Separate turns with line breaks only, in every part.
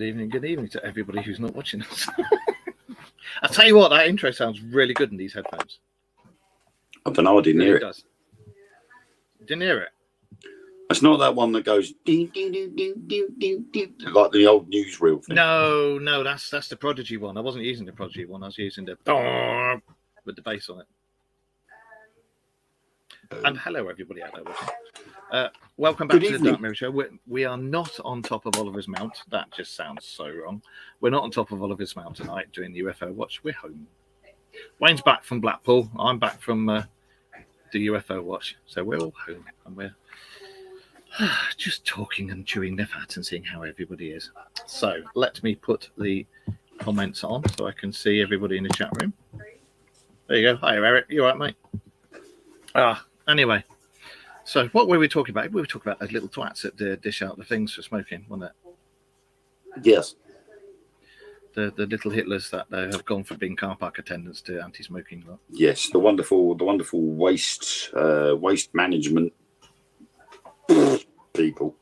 good evening to everybody who's not watching us. I'll tell you what, that intro sounds really good in these headphones.
I don't know, I didn't hear it.
Does. Didn't hear it?
It's not that one that goes like the old newsreel thing.
No, that's the Prodigy one. I wasn't using the Prodigy one. I was using the with the bass on it. And hello, everybody out there watching. Welcome back to the Dark Mirror Show. We are not on top of Oliver's Mount. That just sounds so wrong. We're not on top of Oliver's Mount tonight doing the UFO watch. We're home. Wayne's back from Blackpool. I'm back from the UFO watch. So we're all home and we're just talking and chewing their fat and seeing how everybody is. So let me put the comments on so I can see everybody in the chat room. There you go. Hi, Eric. You all right, mate? Anyway. So what were we talking about? We were talking about those little twats that dish out the things for smoking, wasn't it?
Yes.
The little Hitlers that have gone from being car park attendants to anti-smoking.
Yes, the wonderful waste management people.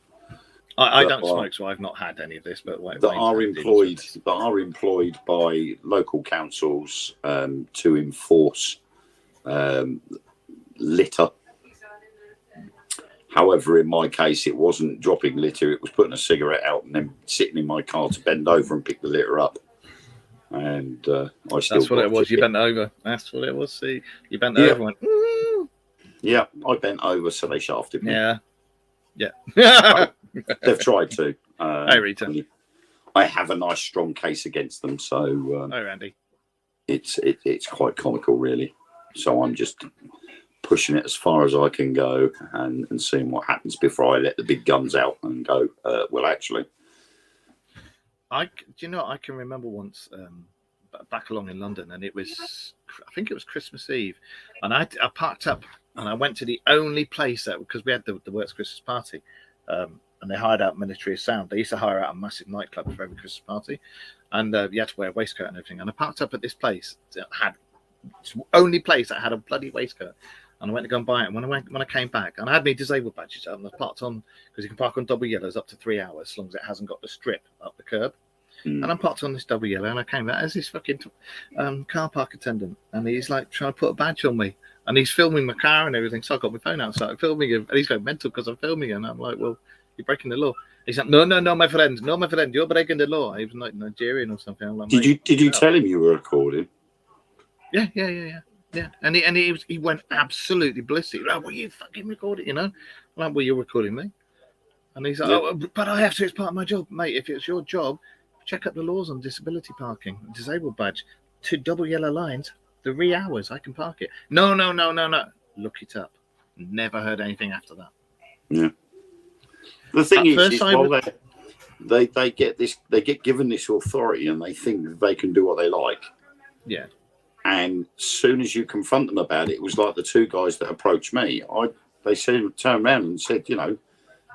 I don't smoke, so I've not had any of this. But
that are employed by local councils to enforce litter. However, in my case, it wasn't dropping litter. It was putting a cigarette out and then sitting in my car to bend over and pick the litter up. And I still.
That's what it was. You bent over. That's what it was. See, you bent over and went. Mm.
Yeah, I bent over, so they shafted me.
Yeah.
They've tried to.
Hey, Rita.
I have a nice strong case against them, so.
Hi, Randy.
It's quite comical, really. So I'm just pushing it as far as I can go and seeing what happens before I let the big guns out and go, well, actually.
I can remember once back along in London, and I think it was Christmas Eve, and I parked up and I went to the only place because we had the Works Christmas party, and they hired out Military of Sound. They used to hire out a massive nightclub for every Christmas party, and you had to wear a waistcoat and everything. And I parked up at this place that had it's the only place that had a bloody waistcoat. And I went to go and buy it. And when I came back, and I had my disabled badges up, and I parked on, because you can park on double yellows up to 3 hours, as long as it hasn't got the strip up the curb. And I'm parked on this double yellow, and I came back as this fucking car park attendant, and he's like trying to put a badge on me, and he's filming my car and everything. So I got my phone out, started filming him, and he's going mental because I'm filming him. And I'm like, well, you're breaking the law. He's like, no, my friend, you're breaking the law. He was like Nigerian or something. I'm like,
did you tell him you were recording?
Yeah, and he went absolutely ballistic. Like, well, you fucking recording, you know? I'm like, well, you're recording me. And he's like, oh, but I have to. It's part of my job, mate. If it's your job, check up the laws on disability parking, disabled badge, 2 double yellow lines, 3 hours. I can park it. No. Look it up. Never heard anything after that.
Yeah. The thing is they get given this authority and they think they can do what they like.
Yeah.
And as soon as you confront them about it, it was like the 2 guys that approached me. They turned around and said,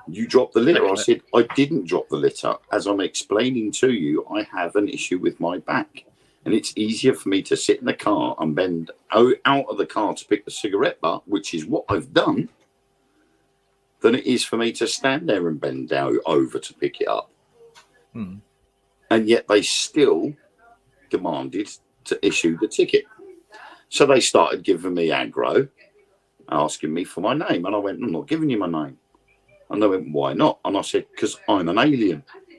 you dropped the litter. I said, I didn't drop the litter. As I'm explaining to you, I have an issue with my back. And it's easier for me to sit in the car and bend out of the car to pick the cigarette butt, which is what I've done, than it is for me to stand there and bend down over to pick it up. And yet they still demanded to issue the ticket. So they started giving me aggro, asking me for my name. And I went, I'm not giving you my name. And they went, why not? And I said, because I'm an alien. I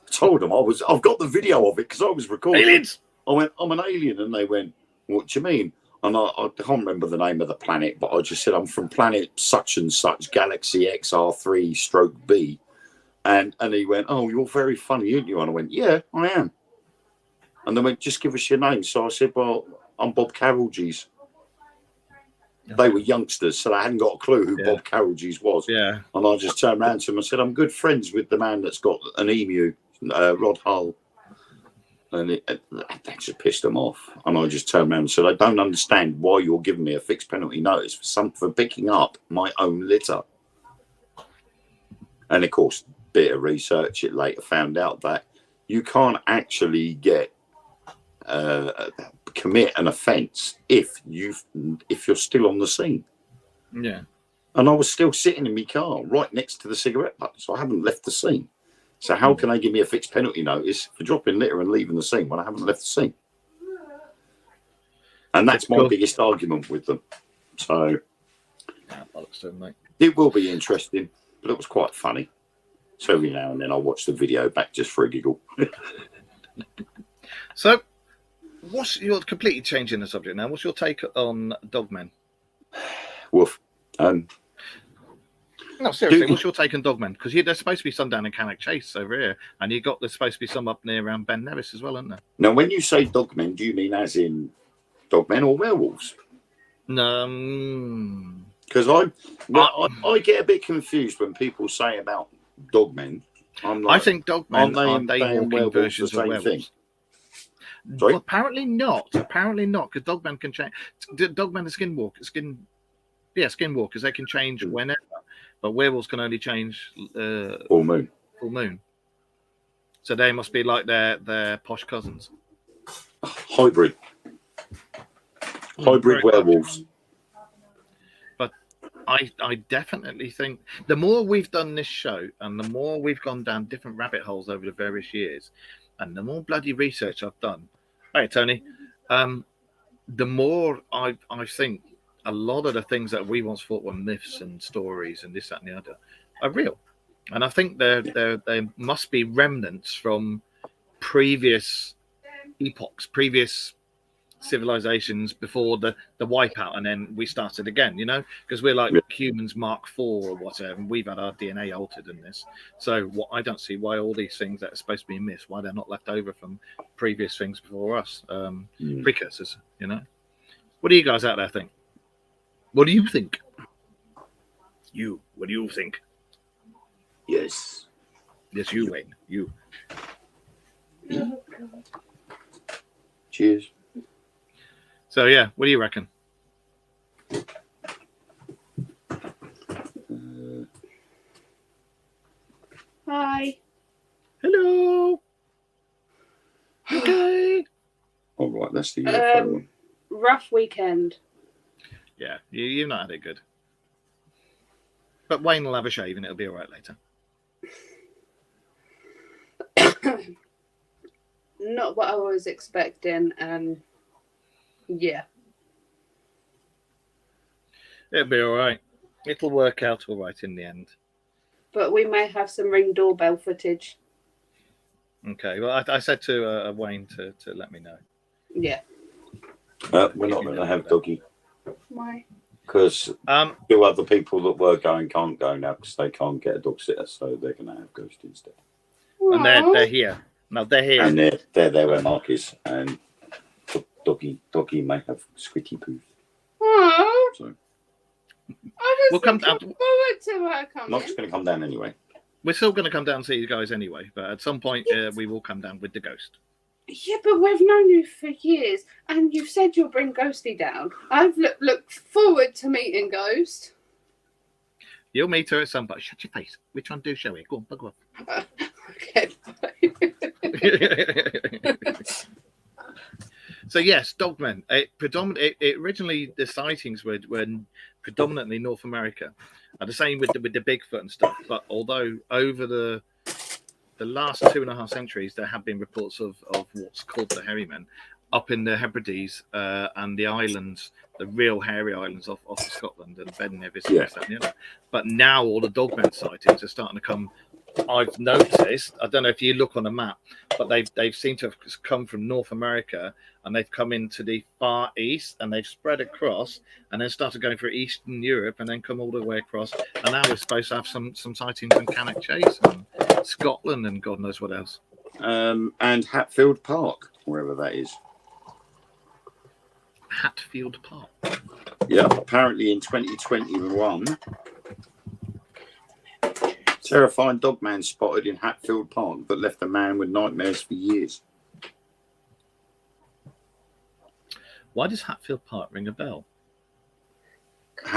told them I've got the video of it because I was recording.
Aliens!
I went, I'm an alien. And they went, what do you mean? And I can't remember the name of the planet, but I just said, I'm from planet such and such, Galaxy XR3/B. And he went, oh, you're very funny, aren't you? And I went, yeah, I am. And they went, just give us your name. So I said, well, I'm Bob Carolgees. They were youngsters, so they hadn't got a clue who Bob Carolgees was.
Yeah.
And I just turned around to him and said, I'm good friends with the man that's got an emu, Rod Hull. And that just pissed them off. And I just turned around and said, I don't understand why you're giving me a fixed penalty notice for picking up my own litter. And of course, bit of research, it later found out that you can't actually commit an offence if you're still on the scene.
Yeah.
And I was still sitting in my car right next to the cigarette butt, so I haven't left the scene. So how can they give me a fixed penalty notice for dropping litter and leaving the scene when I haven't left the scene? And that's my biggest argument with them. So it will be interesting, but it was quite funny. So every now and then I'll watch the video back just for a giggle.
So you're completely changing the subject now. What's your take on dogmen?
Woof.
No, seriously, what's your take on dogmen? Because there's supposed to be some down in Cannock Chase over here, and there's supposed to be some up near around Ben Nevis as well, isn't there?
Now, when you say dogmen, do you mean as in dogmen or werewolves?
No.
Because I get a bit confused when people say about dogmen.
I think dogmen are day-walking versions of werewolves. Well, apparently not. Because dogmen can change. Dogmen are skinwalkers. Skinwalkers. They can change whenever. But werewolves can only change
full moon.
Full moon. So they must be like their posh cousins.
Hybrid werewolves.
But I definitely think the more we've done this show and the more we've gone down different rabbit holes over the various years and the more bloody research I've done. Hey, Tony. The more I think a lot of the things that we once thought were myths and stories and this, that, and the other are real. And I think there must be remnants from previous epochs, previous civilizations before the wipeout, and then we started again, because we're like humans Mark IV or whatever, and we've had our DNA altered in this. So I don't see why all these things that are supposed to be myths, why they're not left over from previous things before us, precursors, What do you guys out there think? What do you think? What do you think?
Yes,
you, Wayne. You.
Cheers.
So, yeah, what do you reckon?
Hi.
Hello. Okay.
All right, that's the one.
Rough weekend.
Yeah, you've not had it good. But Wayne will have a shave and it'll be all right later.
Not what I was expecting, and yeah.
It'll be all right. It'll work out all right in the end.
But we may have some Ring doorbell footage.
Okay, well, I said to Wayne to let me know.
Yeah.
We're not going to have Doggy.
Why?
Because two other people that were going can't go now because they can't get a dog sitter, so they're going to have Ghost instead.
And they're here. No, they're here.
And they're there where Mark is, and Doggy may have squitty poo.
Oh.
So
we'll come down. Forward to her coming.
Mark's going to come down anyway.
We're still going to come down and see you guys anyway, but at some point we will come down with the ghost.
Yeah, but we've known you for years, and you've said you'll bring Ghosty down. I've looked forward to meeting Ghost.
You'll meet her at some point. Shut your face. Which one do, shall we? Go on, bug off.
Okay.
So yes, dogmen. It originally the sightings were predominantly North America, and the same with the Bigfoot and stuff. But although over the last 2.5 centuries, there have been reports of what's called the hairy men up in the Hebrides and the islands, the real hairy islands off of Scotland and Ben Nevis.
Yeah.
But now all the dogmen sightings are starting to come. I've noticed, I don't know if you look on a map, but they've seemed to have come from North America and they've come into the Far East and they've spread across and then started going through Eastern Europe and then come all the way across. And now we're supposed to have some sightings in Cannock Chase and Scotland and God knows what else.
And Hatfield Park, wherever that is.
Hatfield Park.
Yeah, apparently in 2021, terrifying dogman spotted in Hatfield Park that left a man with nightmares for years.
Why does Hatfield Park ring a bell?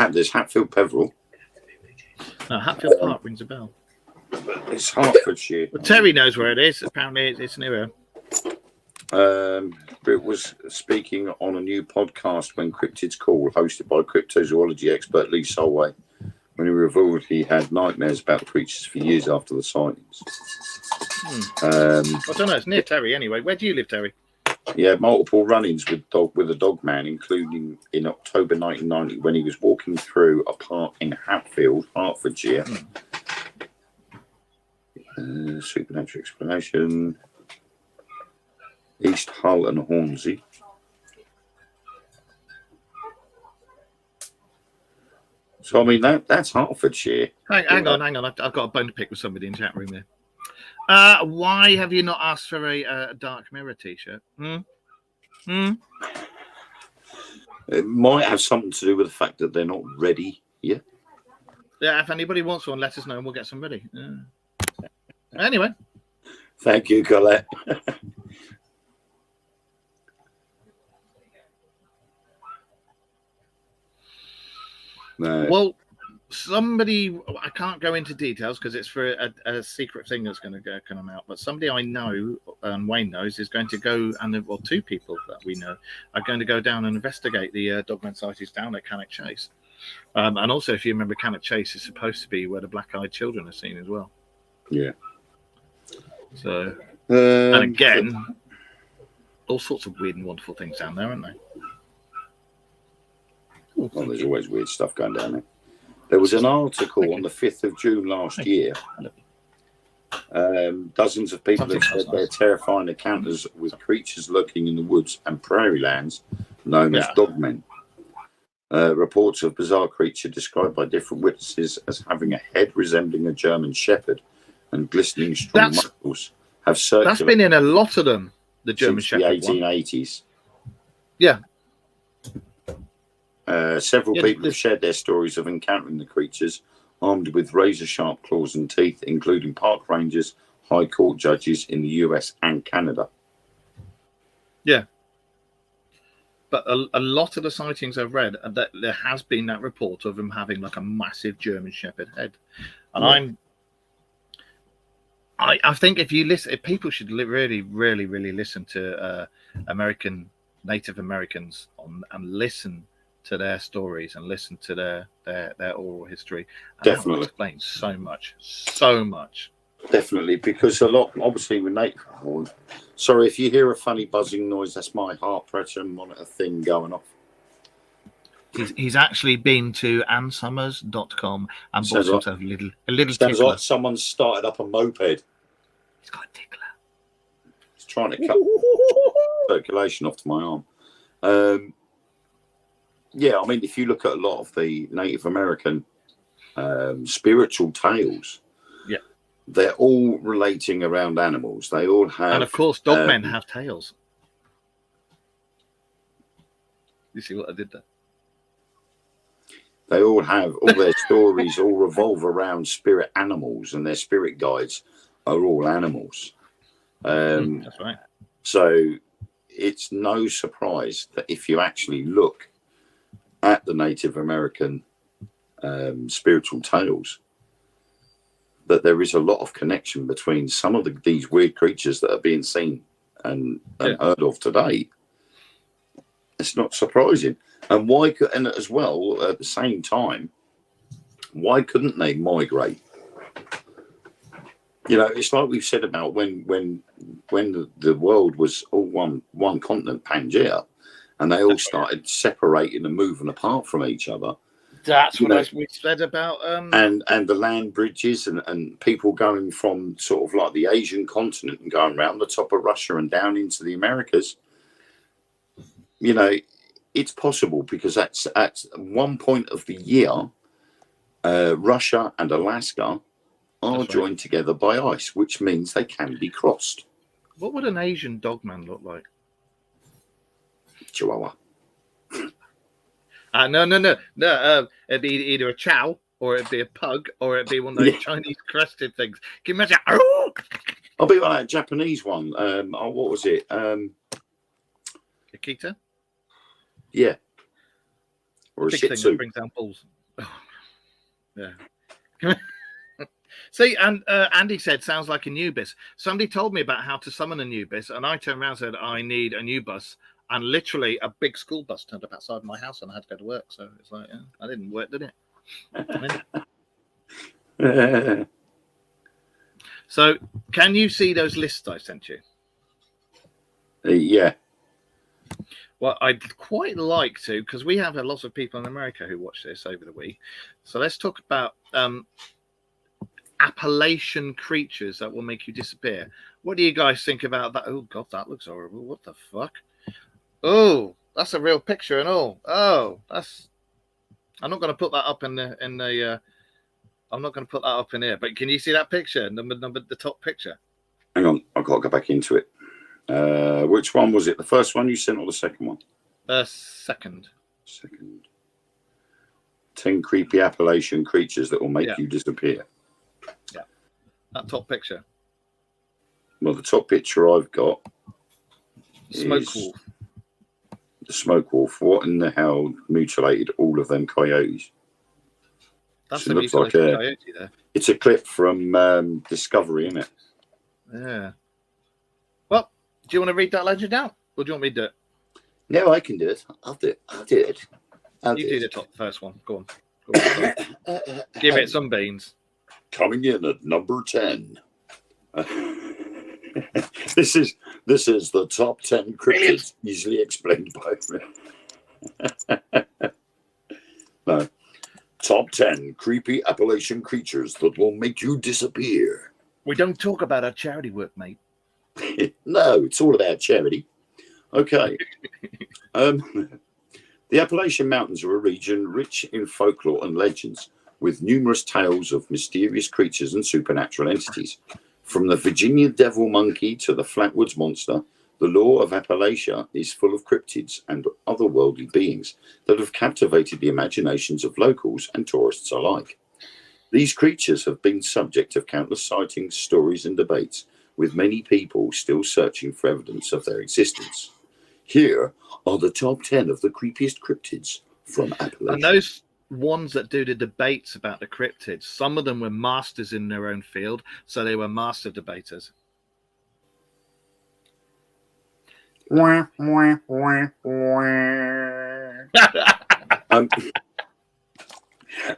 There's Hatfield Peveril.
No, Hatfield Park rings a bell.
It's Hertfordshire.
Well, Terry knows where it is. Apparently, it's near her.
It was speaking on a new podcast when Cryptids Call, hosted by cryptozoology expert Lee Solway, when he revealed he had nightmares about creatures for years after the sightings.
I don't know. It's near Terry anyway. Where do you live, Terry?
He had multiple run-ins with a dog man, including in October 1990 when he was walking through a park in Hatfield, Hertfordshire. Supernatural explanation. East Hull and Hornsey. So I mean that's Hertfordshire.
Hang on. I've got a bone to pick with somebody in the chat room there. Why have you not asked for a Dark Mirror t-shirt?
It might have something to do with the fact that they're not ready yet.
Yeah, if anybody wants one, let us know and we'll get some ready. Anyway.
Thank you, Colette. No.
Well, somebody, I can't go into details because it's for a secret thing that's going to come out, but somebody I know and Wayne knows is going to go, and well, two people that we know are going to go down and investigate the Dogman sightings down at Cannock Chase. And also, if you remember, Cannock Chase is supposed to be where the black-eyed children are seen as well.
Yeah.
So, and again, all sorts of weird and wonderful things down there, aren't they?
Well, there's always weird stuff going down there. There was an article on the 5th of June last year. Dozens of people have said their terrifying encounters with creatures lurking in the woods and prairie lands known as dogmen. Reports of bizarre creature described by different witnesses as having a head resembling a German shepherd and glistening strong muscles have circulated.
That's been in a lot of them, the German shepherd.
The 1880s.
Yeah.
Several people have shared their stories of encountering the creatures armed with razor-sharp claws and teeth, including park rangers, high court judges in the US and Canada.
Yeah. But a lot of the sightings I've read, that there has been that report of them having like a massive German shepherd head. And I think if you listen, if people should really, really, really listen to Native Americans and listen to their stories and listen to their oral history.
Definitely.
Explains so much.
Definitely, because a lot, obviously, with Native. Oh, sorry, if you hear a funny buzzing noise, that's my heart pressure monitor thing going off.
He's actually been to ansummers.com and bought himself a little
Sounds
tickler.
like someone started up a moped.
He's got a tickler.
He's trying to cut circulation off to my arm. Yeah, I mean, if you look at a lot of the Native American spiritual tales, they're all relating around animals. They all have,
and of course, dogmen have tails. You see what I did there?
They all have all their stories all revolve around spirit animals, and their spirit guides are all animals.
That's right.
So it's no surprise that if you actually look at the Native American spiritual tales, that there is a lot of connection between some of these weird creatures that are being seen and heard of today. It's not surprising. And why? And as well, at the same time, why couldn't they migrate? You know, it's like we've said about when the world was all one continent, Pangea, and they all started separating and moving apart from each other.
That's what we said about
and the land bridges and people going from sort of like the Asian continent and going around the top of Russia and down into the Americas. You know, it's possible because at one point of the year, Russia and Alaska are joined together by ice, which means they can be crossed.
What would an Asian dogman look like?
Chihuahua.
No. It'd be either a chow, or it'd be a pug, or it'd be one of those Chinese crested things. Can you imagine?
I'll be like that Japanese one. What was it?
Akita?
Yeah. Or a
big
Shih
thing
Tzu.
that brings down balls. Yeah. See, and Andy said, sounds like Anubis. Somebody told me about how to summon Anubis, and I turned around and said, I need Anubis. And literally a big school bus turned up outside my house and I had to go to work. So it's like, that didn't work, did it? So, can you see those lists I sent you?
Yeah.
Well, I'd quite like to, because we have a lot of people in America who watch this over the week. So let's talk about Appalachian creatures that will make you disappear. What do you guys think about that? Oh God, that looks horrible. What the fuck? Oh, that's a real picture and all. Oh, that's. I'm not going to put that up in the. I'm not going to put that up in here. But can you see that picture? The top picture.
Hang on, I've got to go back into it. Which one was it? The first one you sent or the second one?
Second.
10 creepy Appalachian creatures that will make
Yeah.
you disappear.
Yeah. That top picture.
Well, the top picture I've got
Smoke
is
wolf.
the smoke wolf. What in the hell mutilated all of them coyotes?
That's
So
a
it looks like
mutilated
a-
coyote there.
It's a clip from Discovery, isn't it?
Yeah. Well, do you want to read that legend out? Or do you want me to do it?
No, I can do it. I'll do it.
You do the top first one. Go on. Give it some beans.
Coming in at number 10. This is the top 10 cryptids easily explained by me. No. Top 10 creepy Appalachian creatures that will make you disappear.
We don't talk about our charity work, mate.
No, it's all about charity. Okay. The Appalachian Mountains are a region rich in folklore and legends, with numerous tales of mysterious creatures and supernatural entities. From the Virginia devil monkey to the Flatwoods monster, the lore of Appalachia is full of cryptids and otherworldly beings that have captivated the imaginations of locals and tourists alike. These creatures have been subject of countless sightings, stories, and debates, with many people still searching for evidence of their existence. Here are the top 10 of the creepiest cryptids from Appalachia.
And those ones that do the debates about the cryptids, some of them were masters in their own field, so they were master debaters.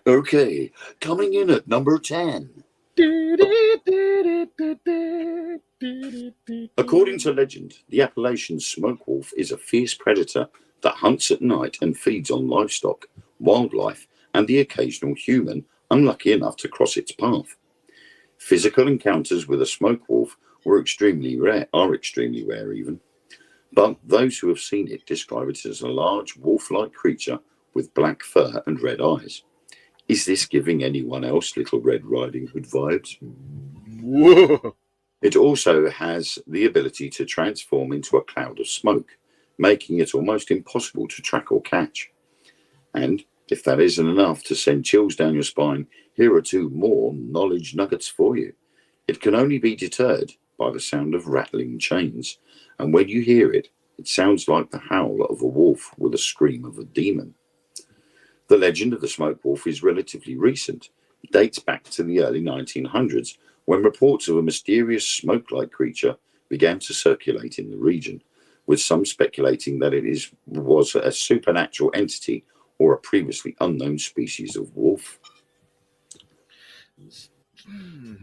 Okay, coming in at number 10. According to legend, the Appalachian smoke wolf is a fierce predator that hunts at night and feeds on livestock, wildlife, and the occasional human unlucky enough to cross its path. Physical encounters with a smoke wolf are extremely rare even. But those who have seen it describe it as a large wolf-like creature with black fur and red eyes. Is this giving anyone else Little Red Riding Hood vibes?
Whoa.
It also has the ability to transform into a cloud of smoke, making it almost impossible to track or catch. And if that isn't enough to send chills down your spine, here are 2 more knowledge nuggets for you. It can only be deterred by the sound of rattling chains, and when you hear it, it sounds like the howl of a wolf with a scream of a demon. The legend of the smoke wolf is relatively recent. It dates back to the early 1900s, when reports of a mysterious smoke-like creature began to circulate in the region, with some speculating that it was a supernatural entity or a previously unknown species of wolf.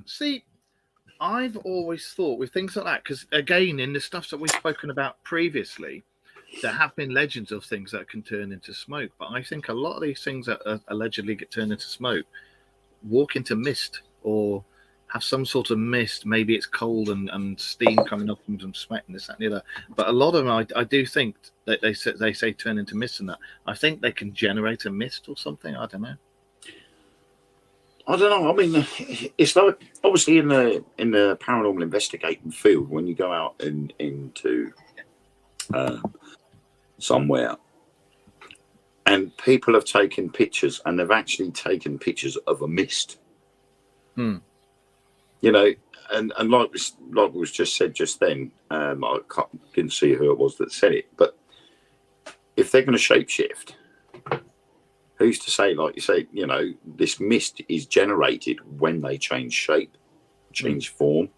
See, I've always thought with things like that, because again, in the stuff that we've spoken about previously, there have been legends of things that can turn into smoke. But I think a lot of these things that allegedly get turned into smoke walk into mist or have some sort of mist. Maybe it's cold and steam coming up from them sweat and this, that, and the other. But a lot of them, I do think that they say turn into mist and that. I think they can generate a mist or something. I don't know.
I don't know. I mean, it's like obviously in the paranormal investigating field, when you go out into somewhere, and people have taken pictures, and they've actually taken pictures of a mist. You know, and like was just said just then, I didn't see who it was that said it, but if they're going to shapeshift, who's to say, like you say, you know, this mist is generated when they change shape, change form.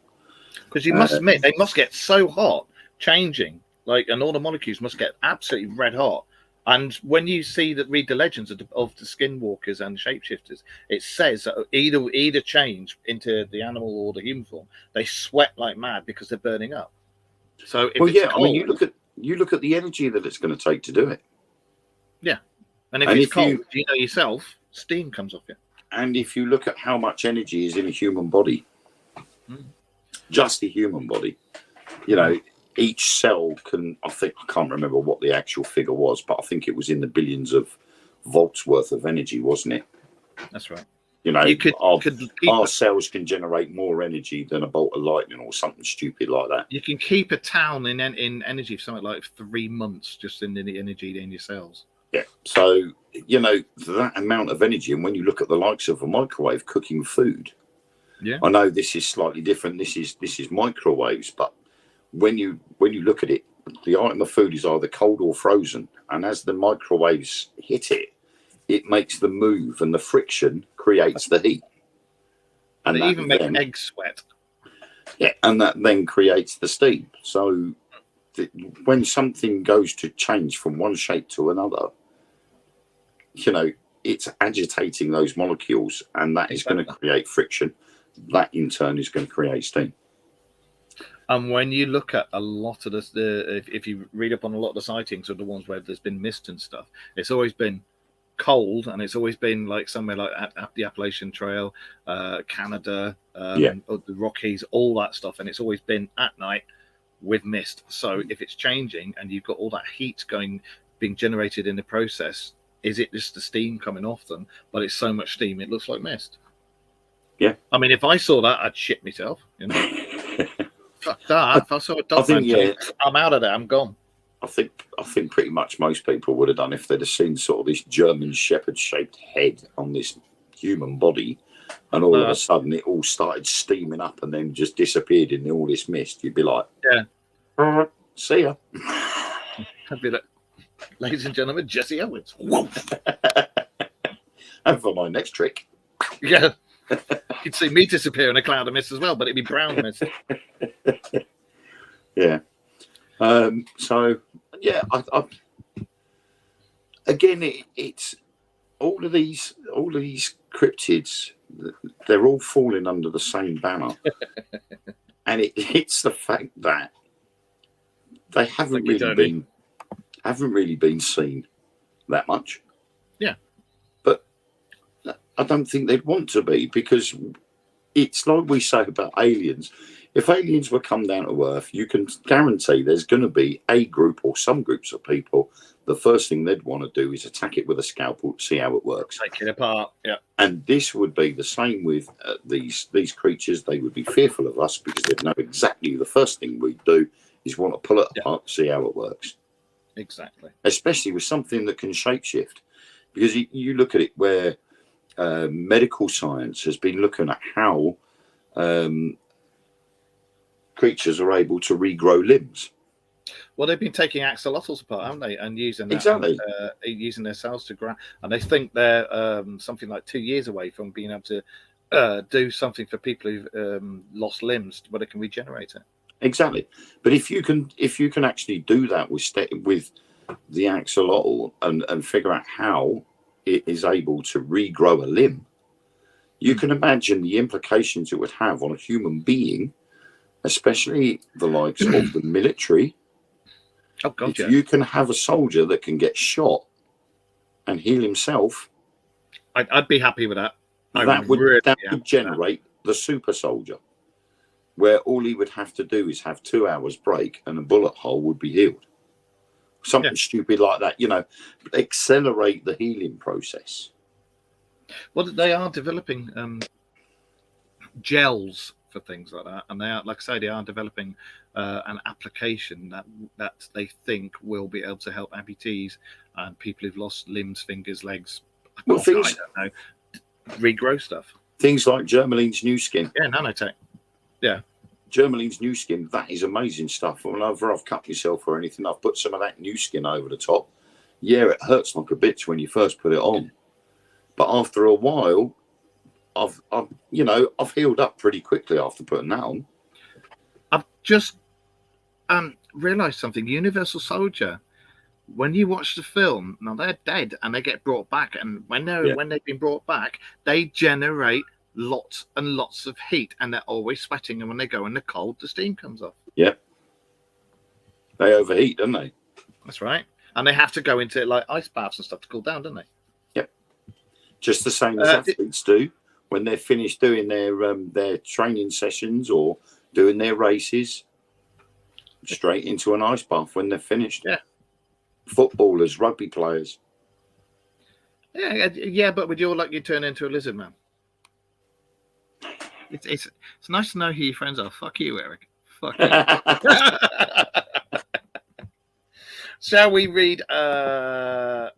Because you must admit, they must get so hot changing, like, and all the molecules must get absolutely red hot. And when you read the legends of the skinwalkers and shapeshifters, it says that either change into the animal or the human form, they sweat like mad because they're burning up. So if it's cold,
I mean, you look at the energy that it's going to take to do it.
Yeah, and if it's cold, you know yourself, steam comes off it.
And if you look at how much energy is in a human body, just a human body, you know, each cell can, I can't remember what the actual figure was, but I think it was in the billions of volts worth of energy, wasn't it?
That's right.
You know, our cells can generate more energy than a bolt of lightning or something stupid like that.
You can keep a town in energy for something like 3 months just in the energy in your cells.
Yeah. So, you know, that amount of energy, and when you look at the likes of a microwave cooking food,
yeah,
I know this is slightly different. This is microwaves, but when you look at it, the item of food is either cold or frozen, and as the microwaves hit it, it makes the move, and the friction creates the heat.
And they even make eggs sweat.
Yeah, and that then creates the steam. So when something goes to change from one shape to another, you know, it's agitating those molecules, and that is going to create friction. That in turn is going to create steam.
And when you look at a lot of if you read up on a lot of the sightings of the ones where there's been mist and stuff, it's always been cold, and it's always been like somewhere like at the Appalachian Trail, Canada, the Rockies, all that stuff, and it's always been at night with mist. So if it's changing and you've got all that heat being generated in the process, is it just the steam coming off them? But it's so much steam it looks like mist.
Yeah,
I mean, if I saw that, I'd shit myself. You know, fuck that. If I saw a dog, I'm out of there. I'm gone.
I think pretty much most people would have done if they'd have seen sort of this German Shepherd-shaped head on this human body, and all of a sudden it all started steaming up and then just disappeared in all this mist. You'd be like,
yeah,
see ya.
I'd be like, ladies and gentlemen, Jesse Owens.
And for my next trick,
yeah, you'd see me disappear in a cloud of mist as well, but it'd be brown mist.
Yeah. So yeah, I again, it's all of these cryptids. They're all falling under the same banner, and it's the fact that they haven't really been seen that much.
Yeah,
but I don't think they'd want to be, because it's like we say about aliens. If aliens were come down to Earth, you can guarantee there's going to be a group or some groups of people. The first thing they'd want to do is attack it with a scalpel to see how it works.
Take it apart, yeah.
And this would be the same with these creatures. They would be fearful of us because they'd know exactly the first thing we'd do is want to pull it apart to see how it works.
Exactly.
Especially with something that can shapeshift. Because you look at it where medical science has been looking at how creatures are able to regrow limbs.
Well, they've been taking axolotls apart, haven't they, and using that,
exactly
using their cells to grow. And they think they're something like 2 years away from being able to do something for people who've lost limbs, where they can regenerate it.
Exactly. But if you can actually do that with the axolotl and figure out how it is able to regrow a limb, you can imagine the implications it would have on a human being, especially the likes of the military.
Oh, God,
if you can have a soldier that can get shot and heal himself,
I'd be happy with that.
That would generate the super soldier, where all he would have to do is have 2 hours break and a bullet hole would be healed. Something stupid like that, you know, accelerate the healing process.
Well, they are developing gels for things like that, and they are, like I say, they are developing an application that they think will be able to help amputees and people who've lost limbs, fingers, legs. I don't know, regrow stuff.
Things like Germaline's new skin.
Yeah, nanotech. Yeah.
Germaline's new skin, that is amazing stuff. Whenever I've cut myself or anything, I've put some of that new skin over the top. Yeah, it hurts like a bitch when you first put it on, but after a while, I've healed up pretty quickly after putting that on.
I've just realised something. Universal Soldier when you watch the film, now they're dead and they get brought back, and when they've been brought back, they generate lots and lots of heat, and they're always sweating. And when they go in the cold, the steam comes off.
Yep. They overheat, don't they?
That's right. And they have to go into like ice baths and stuff to cool down, don't they?
Yep. Just the same as athletes do when they're finished doing their training sessions or doing their races. Straight into an ice bath when they're finished.
Yeah.
Footballers, rugby players.
Yeah, but with your luck, you turn into a lizard man. It's nice to know who your friends are. Fuck you, Eric. Fuck you. Shall we read number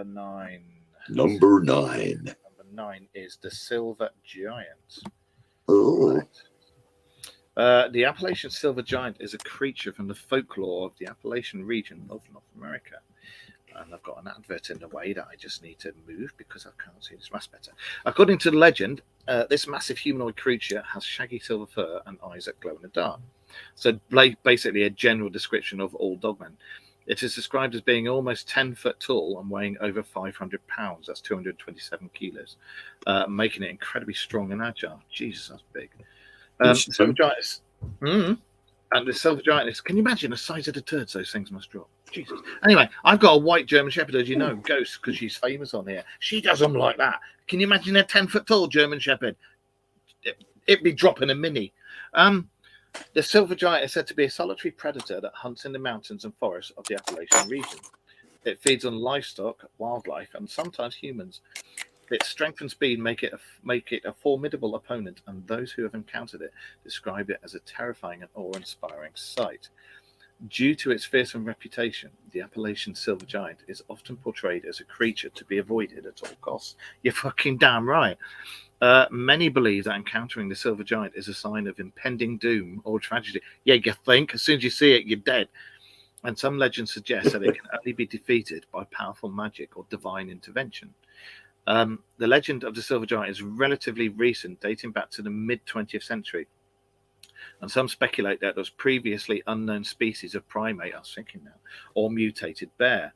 9?
Number 9.
Number 9 is the Silver Giant.
Oh.
Right. The Appalachian silver giant is a creature from the folklore of the Appalachian region of North America. And I've got an advert in the way that I just need to move because I can't see this mask better. According to the legend, this massive humanoid creature has shaggy silver fur and eyes that glow in the dark. So basically a general description of all dogmen. It is described as being almost 10 foot tall and weighing over 500 pounds. That's 227 kilos, making it incredibly strong and agile. Jesus, that's big. Silver giant and the silver giant is, can you imagine the size of the turds those things must drop? Jesus. Anyway, I've got a white German Shepherd, as you know, Ghost, because she's famous on here. She does them like that. Can you imagine a 10 foot tall German Shepherd? It'd be dropping a mini. The silver giant is said to be a solitary predator that hunts in the mountains and forests of the Appalachian region. It feeds on livestock, wildlife, and sometimes humans. Its strength and speed make it a formidable opponent, and those who have encountered it describe it as a terrifying and awe-inspiring sight. Due to its fearsome reputation, the Appalachian silver giant is often portrayed as a creature to be avoided at all costs. You're fucking damn right. Many believe that encountering the silver giant is a sign of impending doom or tragedy. Yeah, you think as soon as you see it, you're dead. And some legends suggest that it can only be defeated by powerful magic or divine intervention. The legend of the silver giant is relatively recent, dating back to the mid-20th century. And some speculate that those previously unknown species of primate, I was thinking now, or mutated bear.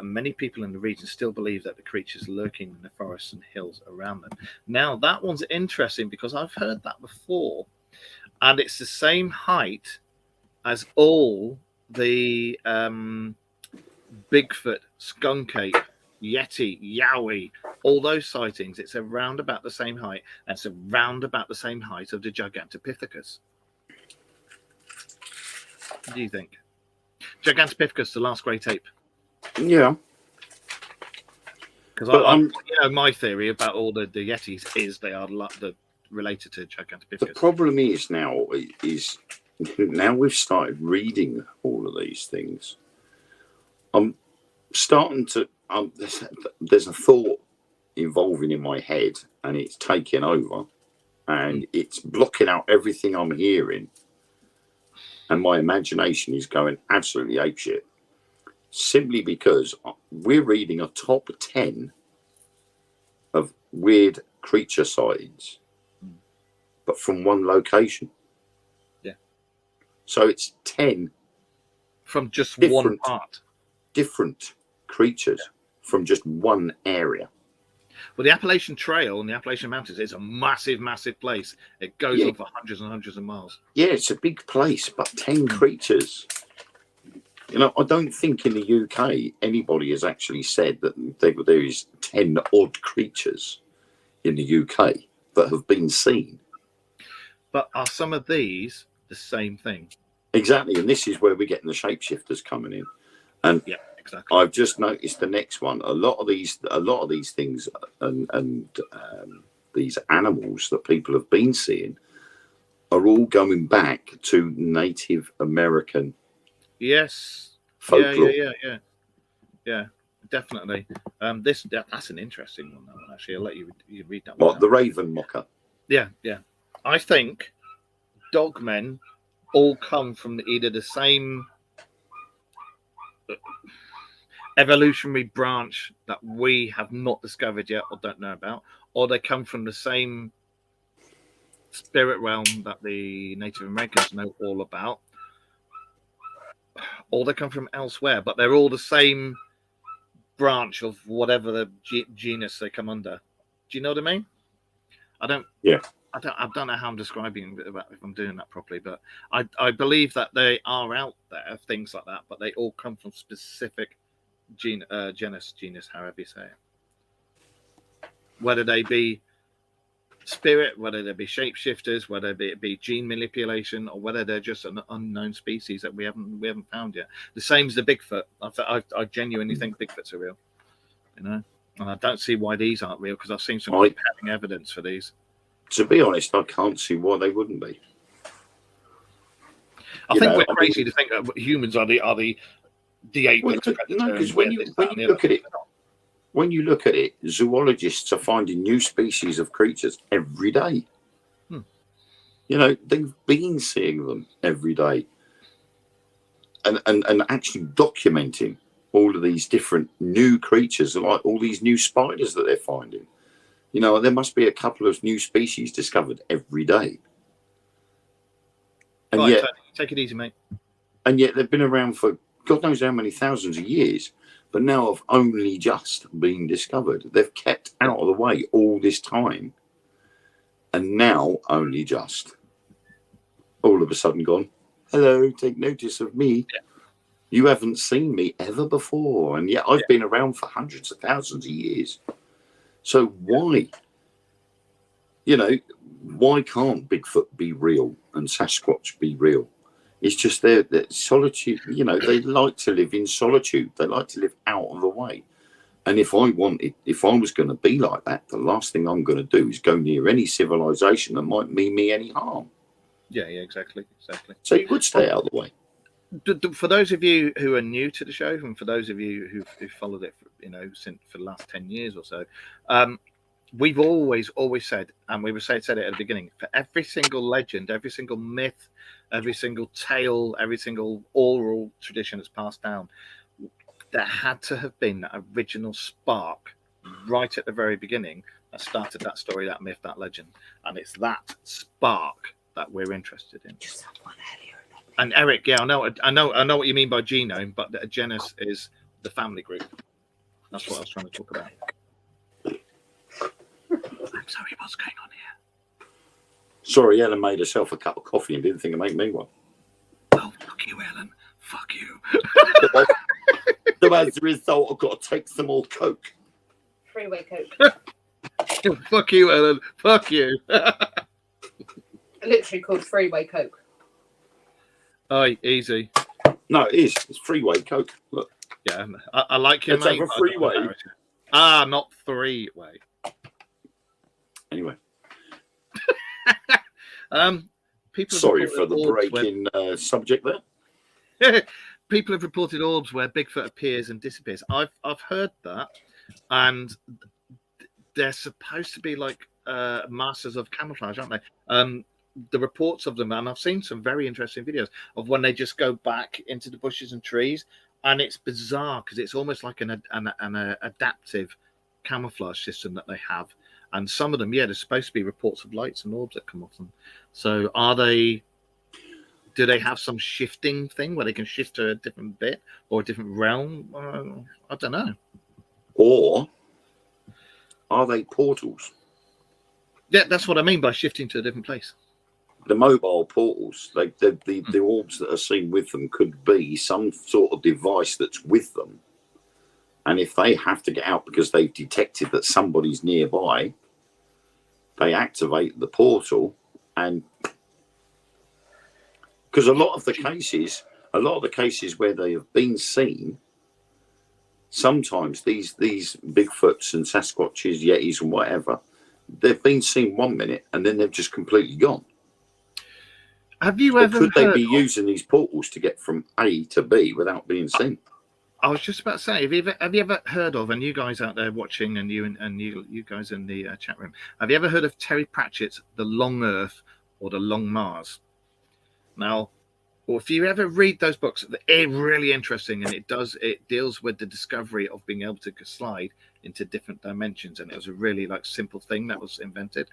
Many people in the region still believe that the creature's lurking in the forests and hills around them. Now, that one's interesting because I've heard that before. And it's the same height as all the Bigfoot, skunk ape, Yeti, Yowie, all those sightings. It's around about the same height, and it's around about the same height of the Gigantopithecus. What do you think? Gigantopithecus, the last great ape.
Yeah.
Because my theory about all the Yetis is they are related to Gigantopithecus.
The problem is now we've started reading all of these things. I'm starting to. There's a thought evolving in my head, and it's taking over, and it's blocking out everything I'm hearing, and my imagination is going absolutely apeshit. Simply because we're reading a top 10 of weird creature sightings, but from one location.
Yeah.
So it's 10
from just one part. Different
creatures from just one area.
Well, the Appalachian Trail and the Appalachian Mountains is a massive, massive place. It goes on for hundreds and hundreds of miles.
Yeah, it's a big place, but 10 creatures. You know, I don't think in the UK anybody has actually said that there is 10 odd creatures in the UK that have been seen.
But are some of these the same thing?
Exactly, and this is where we're getting the shapeshifters coming in. And
yeah, exactly.
I've just noticed the next one. A lot of these things and these animals that people have been seeing are all going back to Native American.
Yes.
Folklore.
Yeah, definitely. That's an interesting one, though, actually. I'll let you read that
one.
What,
the Raven Mocker?
Yeah. I think dogmen all come from either the same evolutionary branch that we have not discovered yet or don't know about, or they come from the same spirit realm that the Native Americans know all about, or they come from elsewhere, but they're all the same branch of whatever the genus they come under. Do you know what I mean? I don't know how I'm describing it, if I'm doing that properly, but I believe that they are out there, things like that, but they all come from specific genus, however you say it. Whether they be spirit, whether they be shapeshifters, whether it be gene manipulation, or whether they're just an unknown species that we haven't found yet. The same as the Bigfoot. I genuinely think Bigfoots are real. You know, and I don't see why these aren't real, because I've seen some compelling evidence for these.
To be honest, I can't see why they wouldn't be.
I think we're crazy to think that humans are the apex predator.
No, because when you look at it. When you look at it, zoologists are finding new species of creatures every day. You know, they've been seeing them every day, and actually documenting all of these different new creatures, like all these new spiders that they're finding. You know, there must be a couple of new species discovered every day. And
right,
yet,
take it easy, mate.
And yet they've been around for God knows how many thousands of years. But now have only just been discovered. They've kept out of the way all this time. And now only just. All of a sudden gone, hello, take notice of me. Yeah. You haven't seen me ever before. And yet I've been around for hundreds of thousands of years. So why? You know, why can't Bigfoot be real and Sasquatch be real? It's just that solitude, you know, they like to live in solitude. They like to live out of the way. And if I was going to be like that, the last thing I'm going to do is go near any civilization that might mean me any harm.
Yeah, exactly.
So you would stay out of the way.
For those of you who are new to the show, and for those of you who've followed it, you know, for the last 10 years or so, we've always said, and we said it at the beginning, for every single legend, every single myth, every single tale, every single oral tradition that's passed down, there had to have been that original spark right at the very beginning that started that story, that myth, that legend. And it's that spark that we're interested in. And Eric, yeah, I know what you mean by genome, but the genus is the family group. That's what I was trying to talk about. I'm sorry, what's going on here?
Sorry, Ellen made herself a cup of coffee and didn't think to make me one.
Oh, fuck you, Ellen. Fuck you.
So as a result, I've got to take some more Coke.
Freeway Coke.
Fuck you, Ellen. Fuck you.
Literally called Freeway Coke.
Oh, easy.
No, it is. It's Freeway Coke. Look.
Yeah, I like your
Let's
mate.
have a freeway.
Not three-way.
Anyway.
People
sorry for the breaking subject there.
People have reported orbs where Bigfoot appears and disappears. I've heard that, and they're supposed to be like masters of camouflage, aren't they? The reports of them, and I've seen some very interesting videos of when they just go back into the bushes and trees, and it's bizarre because it's almost like an adaptive camouflage system that they have. And some of them, there's supposed to be reports of lights and orbs that come off them. So do they have some shifting thing where they can shift to a different bit or a different realm? I don't know. Or
are they portals?
Yeah, that's what I mean by shifting to a different place.
The mobile portals, the orbs that are seen with them could be some sort of device that's with them. And if they have to get out because they've detected that somebody's nearby, they activate the portal. And because a lot of the cases where they have been seen, sometimes these Bigfoots and Sasquatches, Yetis and whatever, they've been seen 1 minute and then they've just completely gone.
Have you ever
could they be using these portals to get from A to B without being seen?
I was just about to say, have you ever heard of, and you guys out there watching, and you guys in the chat room, have you ever heard of Terry Pratchett's The Long Earth or The Long Mars? Now, if you ever read those books, they're really interesting, and it deals with the discovery of being able to slide into different dimensions, and it was a really simple thing that was invented.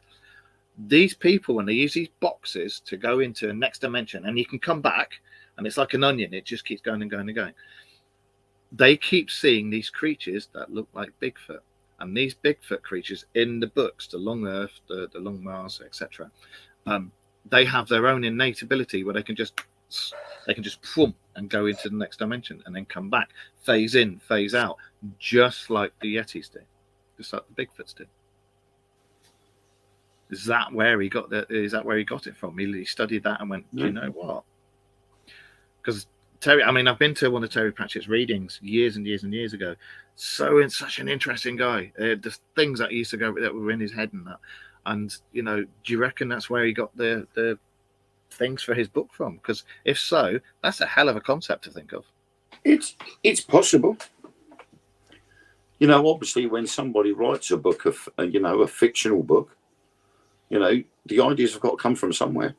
These people, when they use these boxes to go into a next dimension, and you can come back, and it's like an onion, it just keeps going and going and going. They keep seeing these creatures that look like Bigfoot, and these Bigfoot creatures in the books, the Long Earth, the Long Mars, etc. They have their own innate ability where they can just boom, and go into the next dimension, and then come back, phase in, phase out, just like the Yetis did, just like the Bigfoots did. Is that where he got it from? He studied that and went, do you know what? Because Terry, I mean, I've been to one of Terry Pratchett's readings years and years and years ago. Such an interesting guy. The things that he used to go that were in his head and that. And, you know, do you reckon that's where he got the things for his book from? Because if so, that's a hell of a concept to think of.
It's possible. You know, obviously, when somebody writes a book of, a fictional book, you know, the ideas have got to come from somewhere.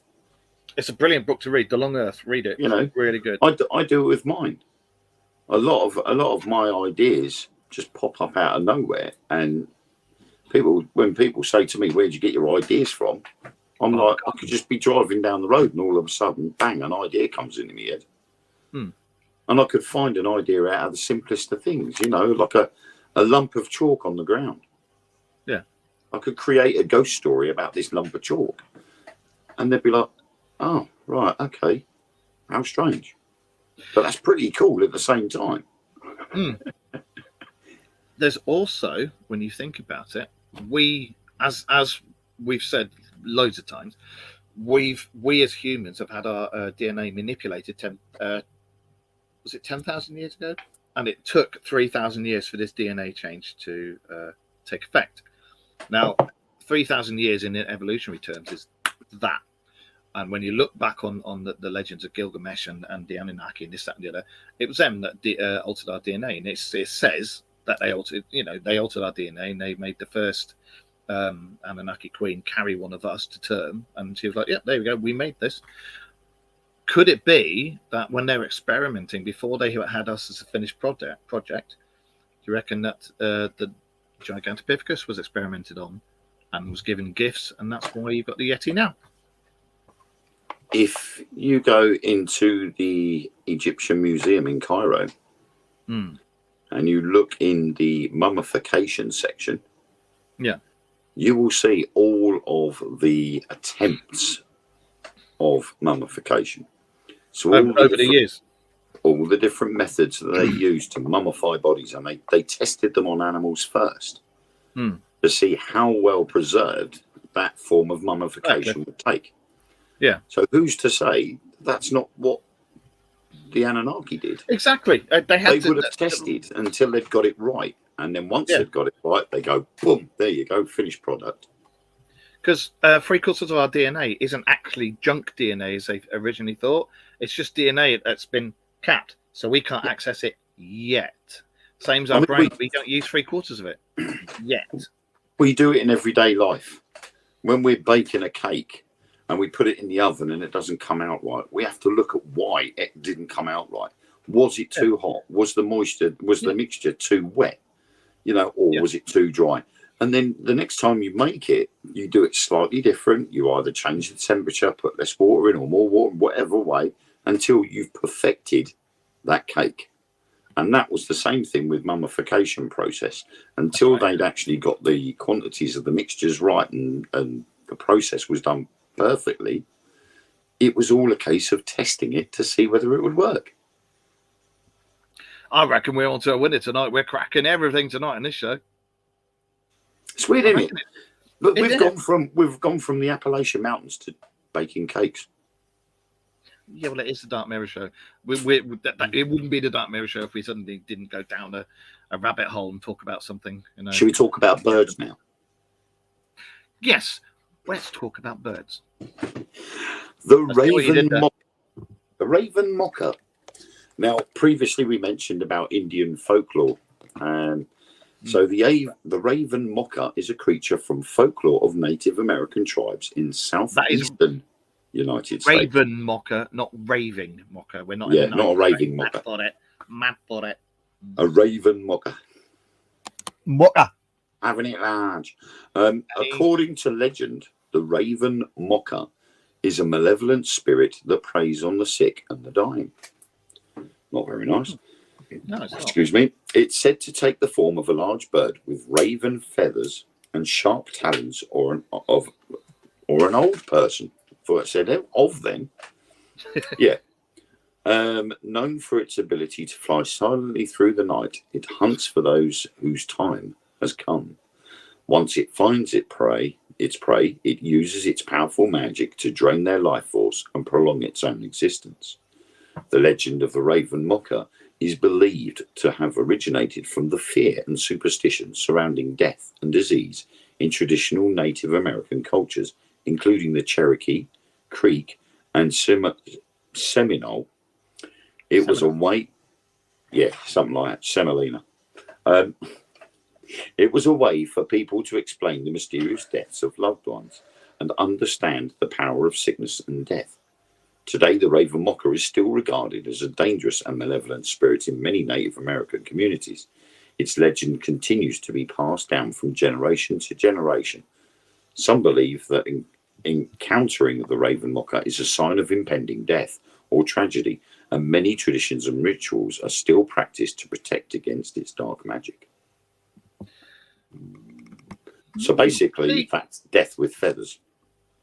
It's a brilliant book to read. The Long Earth. Read it. You know, really good.
I do it with mine. A lot of my ideas just pop up out of nowhere, and when people say to me, "Where'd you get your ideas from?" I'm like, I could just be driving down the road, and all of a sudden, bang, an idea comes into my head, and I could find an idea out of the simplest of things. You know, like a lump of chalk on the ground.
Yeah.
I could create a ghost story about this lump of chalk, and they'd be like, "Oh, right, okay, how strange," but that's pretty cool at the same time.
There's also, when you think about it, we, as we've said loads of times, we as humans have had our DNA manipulated 10,000 years ago, and it took 3,000 years for this DNA change to take effect. Now, 3,000 years in evolutionary terms is that. And when you look back on the legends of Gilgamesh and the Anunnaki and this, that, and the other, it was them that altered our DNA. And it says that they altered our DNA, and they made the first Anunnaki queen carry one of us to term. And she was like, "Yeah, there we go, we made this." Could it be that when they were experimenting, before they had us as a finished project, do you reckon that the Gigantopithecus was experimented on and was given gifts, and that's why you've got the Yeti now?
If you go into the Egyptian Museum in Cairo and you look in the mummification section, you will see all of the attempts of mummification. So
over the years,
all the different methods that they used to mummify bodies, and they tested them on animals first to see how well preserved that form of mummification would take.
Yeah.
So who's to say that's not what the Anunnaki did?
Exactly. They
would have tested until they'd got it right, and then once they'd got it right, they go, boom, there you go, finished product.
Because 3/4 of our DNA isn't actually junk DNA as they originally thought. It's just DNA that's been capped, so we can't access it yet. Same as our brain. We don't use 3/4 of it yet.
We do it in everyday life. When we're baking a cake and we put it in the oven and it doesn't come out right, we have to look at why it didn't come out right. Was it too hot? Was the mixture too wet? You know, or was it too dry? And then the next time you make it, you do it slightly different. You either change the temperature, put less water in or more water, whatever way, until you've perfected that cake. And that was the same thing with mummification process. Until they'd actually got the quantities of the mixtures right and the process was done perfectly, it was all a case of testing it to see whether it would work.
I reckon we're on to a winner tonight. We're cracking everything tonight in this show.
It's weird, isn't it? But we've gone from the Appalachian Mountains to baking cakes.
Yeah, well, it is the Dark Mirror Show. It wouldn't be the Dark Mirror Show if we suddenly didn't go down a rabbit hole and talk about something. You know.
Should we talk about birds now?
Yes, let's talk about birds.
The raven mocker. Now, previously we mentioned about Indian folklore, and so the raven mocker is a creature from folklore of Native American tribes in southeastern United States.
Raven mocker, not raving mocker. We're not.
Not a raving mocker.
Mad for it.
A raven mocker.
Mocker.
Having it large. According to legend, The raven mocker is a malevolent spirit that preys on the sick and the dying. Not very nice.
No, it's not.
Excuse me. It's said to take the form of a large bird with raven feathers and sharp talons, or an old person. For it said of them. Yeah. Known for its ability to fly silently through the night, it hunts for those whose time has come. Once it finds its prey, it uses its powerful magic to drain their life force and prolong its own existence. The legend of the raven mocker is believed to have originated from the fear and superstition surrounding death and disease in traditional Native American cultures, including the Cherokee, Creek, and Seminole. It was a way, something like that, Semolina. It was a way for people to explain the mysterious deaths of loved ones and understand the power of sickness and death. Today, the raven mocker is still regarded as a dangerous and malevolent spirit in many Native American communities. Its legend continues to be passed down from generation to generation. Some believe that encountering the raven mocker is a sign of impending death or tragedy, and many traditions and rituals are still practiced to protect against its dark magic. So basically, that's death with feathers.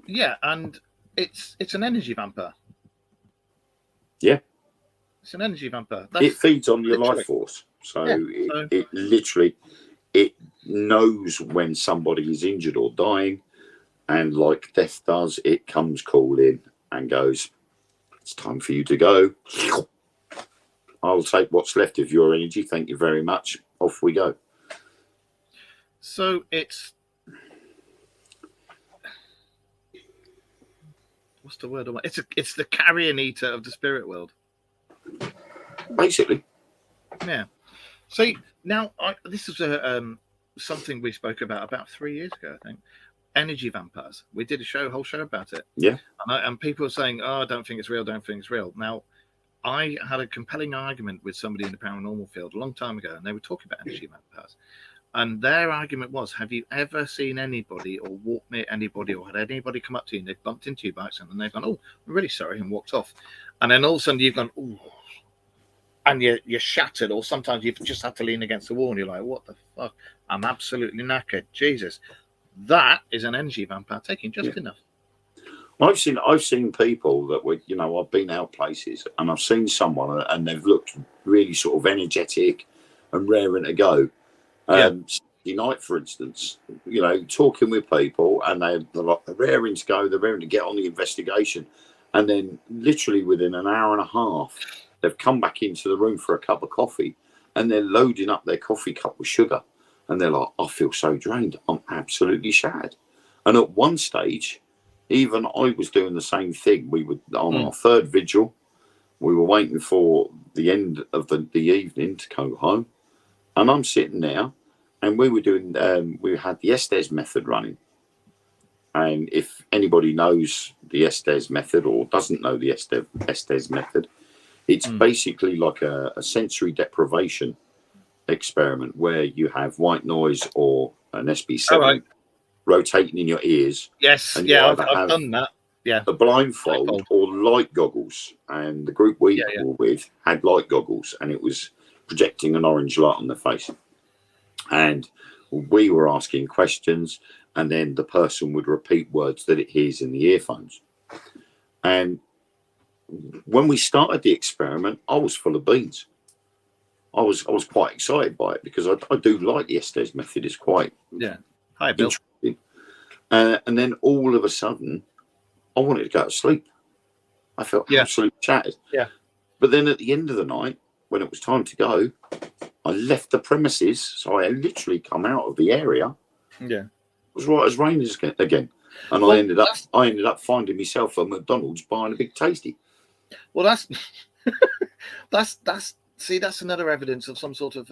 Yeah, and it's an energy vampire.
Yeah.
It's an energy vampire.
It feeds on your life force. So, it literally, it knows when somebody is injured or dying, and like death does, it comes calling and goes, it's time for you to go. I'll take what's left of your energy. Thank you very much. Off we go.
So it's... What's the word? It's the carrion eater of the spirit world.
Basically.
Yeah. See, now, this is something we spoke about 3 years ago, I think. Energy vampires. We did a whole show about it.
Yeah.
And people are saying, oh, I don't think it's real, don't think it's real. Now, I had a compelling argument with somebody in the paranormal field a long time ago, and they were talking about energy vampires. And their argument was, have you ever seen anybody or walked near anybody or had anybody come up to you and they've bumped into you by accident and they've gone, oh, I'm really sorry, and walked off. And then all of a sudden you've gone, ooh, and you're shattered, or sometimes you've just had to lean against the wall and you're like, what the fuck? I'm absolutely knackered. Jesus. That is an energy vampire taking just enough.
I've seen people that were, I've been out places and I've seen someone and they've looked really sort of energetic and raring to go. Saturday night, for instance, talking with people and they're raring to go, they're raring to get on the investigation. And then literally within an hour and a half, they've come back into the room for a cup of coffee and they're loading up their coffee cup with sugar. And they're like, I feel so drained. I'm absolutely shattered. And at one stage, even I was doing the same thing. We were on our third vigil. We were waiting for the end of the evening to go home. And I'm sitting there and we were doing, we had the Estes method running. And if anybody knows the Estes method or doesn't know the Estes method, it's basically like a sensory deprivation experiment where you have white noise or an SB7 rotating in your ears.
Yes,
and
I've done that. Yeah,
a blindfold or light goggles. And the group we were with had light goggles, and it was projecting an orange light on their face. And we were asking questions, and then the person would repeat words that it hears in the earphones. And when we started the experiment, I was full of beans. I was quite excited by it because I do like the Estes method. It's quite
Hi, Bill.
interesting. And then all of a sudden, I wanted to go to sleep. I felt absolutely shattered.
Yeah.
But then at the end of the night, when it was time to go, I left the premises. So I had literally come out of the area.
Yeah.
It was right as rain again. And I ended up finding myself at McDonald's buying a big tasty.
Well, that's See, that's another evidence of some sort of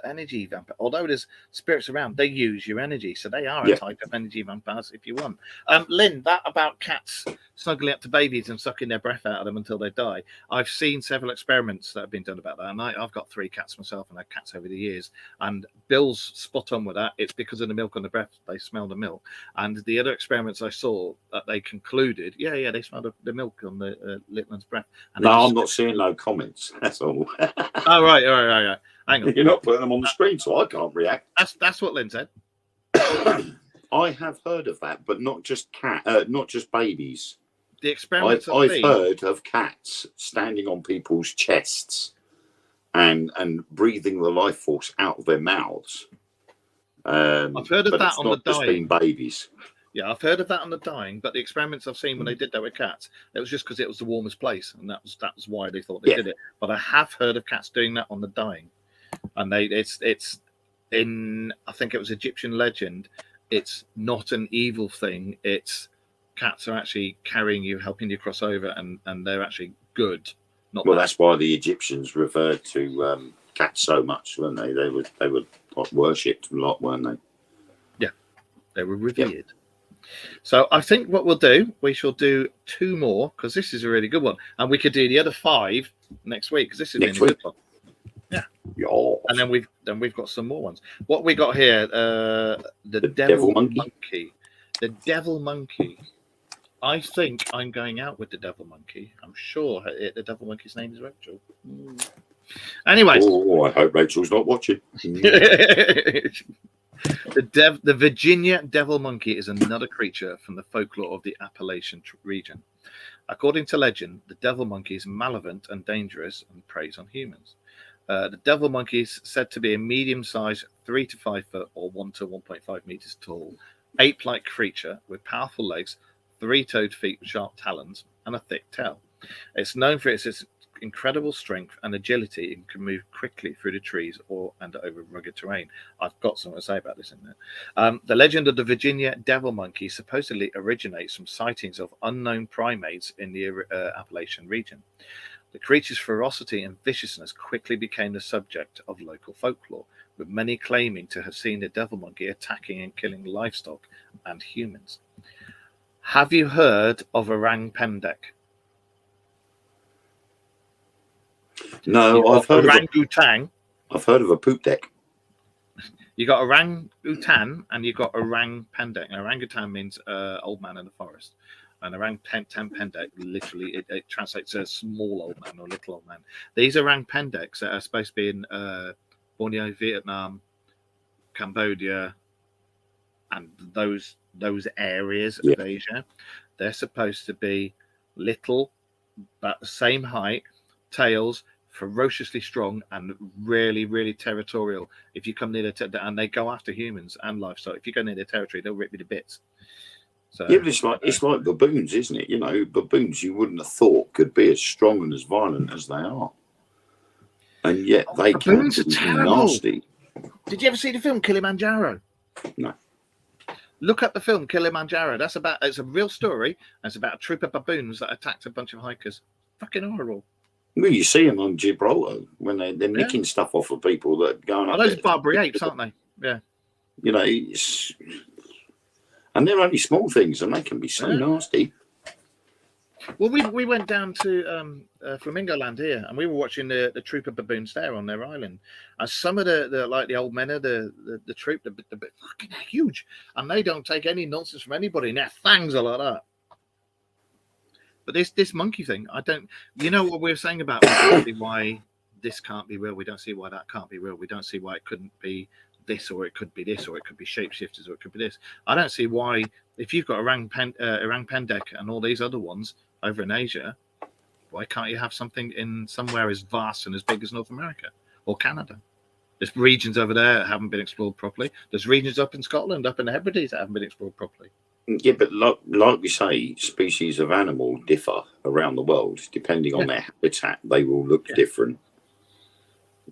energy vampire. Although there's spirits around, they use your energy, so they are
Yeah.
a type of energy vampires if you want. Lynn, that about cats snuggling up to babies and sucking their breath out of them until they die. I've seen several experiments that have been done about that, and I've got 3 cats myself, and I've had cats over the years. And Bill's spot on with that. It's because of the milk on the breath; they smell the milk. And the other experiments I saw that they concluded, they smell the milk on the little one's breath. And
No, I'm not seeing no comments. That's all.
Oh right. Hang on.
You're not putting them on the screen, so I can't react.
That's what Lynn said.
I have heard of that, but not just not just babies.
The experiments
I've heard of cats standing on people's chests and breathing the life force out of their mouths.
I've heard of
but
that
it's
on
not
the
just
dying.
been babies.
Yeah, I've heard of that on the dying, but the experiments I've seen when they did that with cats, it was just because it was the warmest place, and that was why they thought they did it. But I have heard of cats doing that on the dying, and it's in, I think it was Egyptian legend. It's not an evil thing. It's cats are actually carrying you, helping you cross over, and they're actually good. Not
Well,
bad.
that's why the Egyptians referred to cats so much, weren't they? They were like, worshipped a lot, weren't they?
Yeah, they were revered. So I think what we'll do, we shall do 2 more, because this is a really good one, and we could do the other 5 next week, because this is
Next
really
week.
good one. Yeah.
Yeah.
And then we've got some more ones. What we got here, the
devil
monkey.
monkey.
The devil monkey. I think I'm going out with the devil monkey. I'm sure the devil monkey's name is Rachel. Anyway.
Oh, I hope Rachel's not watching.
The Virginia devil monkey is another creature from the folklore of the Appalachian region. According to legend, the devil monkey is malevolent and dangerous and preys on humans. The devil monkey is said to be a medium-sized 3 to 5 foot or 1 to 1.5 meters tall, ape-like creature with powerful legs, 3-toed feet with sharp talons, and a thick tail. It's known for its incredible strength and agility and can move quickly through the trees and over rugged terrain. I've got something to say about this in there. The legend of the Virginia devil monkey supposedly originates from sightings of unknown primates in the Appalachian region. The creature's ferocity and viciousness quickly became the subject of local folklore, with many claiming to have seen the devil monkey attacking and killing livestock and humans. Have you heard of Orang Pendek?
No, I've heard
orangutan.
I've heard of a poop deck.
You got orangutan and you got Orang Pendek. Now, orangutan means old man in the forest, and Orang Pendek literally it translates as small old man or little old man. These Orang Pendeks that are supposed to be in Borneo, Vietnam, Cambodia, and those areas of Asia. They're supposed to be little, about the same height, tails, ferociously strong, and really, really territorial. If you come near and they go after humans and livestock. If you go near their territory, they'll rip you to bits. So,
Yeah, but it's like baboons, isn't it? You know, baboons you wouldn't have thought could be as strong and as violent as they are, and yet they can
baboons are
be
terrible.
nasty.
Did you ever see the film Kilimanjaro?
No.
Look up the film Kilimanjaro. It's a real story. And it's about a troop of baboons that attacked a bunch of hikers. Fucking horrible.
Well, you see them on Gibraltar when they're nicking stuff off of people that are going
Oh,
up
those
there.
Barbary apes, aren't they? Yeah.
You know, and they're only small things, and they can be so nasty.
Well, we went down to Flamingo Land here, and we were watching the troop of baboons there on their island. And some of the old men of the troop, they're fucking huge, and they don't take any nonsense from anybody. And their fangs are like that. But this monkey thing, I don't. You know what we were saying about why this can't be real? We don't see why that can't be real. We don't see why it couldn't be this, or it could be this, or it could be shapeshifters, or it could be this. I don't see why, if you've got Orang Pendek and all these other ones over in Asia, why can't you have something in somewhere as vast and as big as North America or Canada? There's regions over there that haven't been explored properly. There's regions up in Scotland, up in the Hebrides, that haven't been explored properly.
Yeah, but like we say, species of animal differ around the world depending on their habitat. They will look different.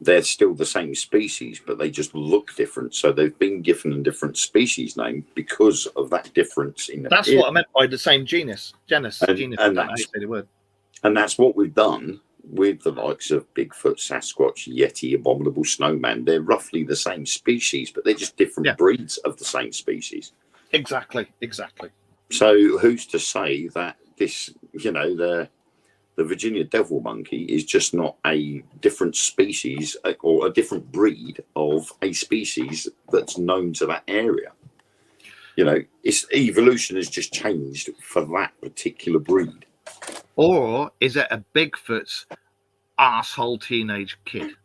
They're still the same species, but they just look different. So they've been given a different species name because of that difference in.
That's what I meant by the same genus. I don't know how you say the word.
And that's what we've done with the likes of Bigfoot, Sasquatch, Yeti, Abominable Snowman, they're roughly the same species, but they're just different breeds of the same species.
Exactly.
So who's to say that this, the Virginia devil monkey is just not a different species or a different breed of a species that's known to that area? Its evolution has just changed for that particular breed.
Or is it a Bigfoot's asshole teenage kid